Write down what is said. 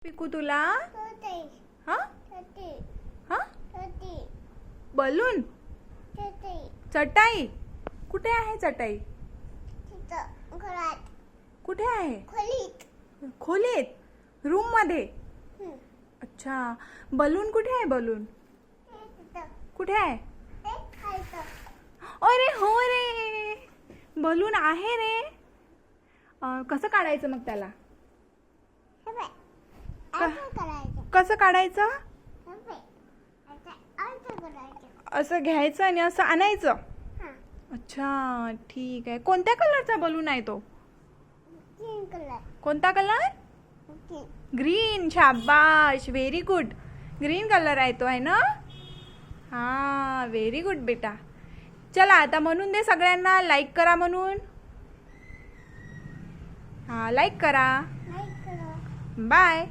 पिकू तुला हा हा बलून चटाई कुठे आहे? चटाई कुठे आहे? खोलीत रूम मध्ये. अच्छा, बलून कुठे आहे? बलून कुठे आहे? अरे हो रे, बलून आहे रे. कसं काढायचं मग त्याला? कसं काढायचं? असं घ्यायचं आणि असं आणायचं. अच्छा ठीक आहे. कोणत्या कलरचा बलून आहे तो? कोणता कलर? ग्रीन. शाबाश, व्हेरी गुड. ग्रीन कलर आहे तो, आहे ना? हा, व्हेरी गुड बेटा. चला आता म्हणून दे सगळ्यांना, लाईक करा म्हणून. हा, लाईक करा. बाय.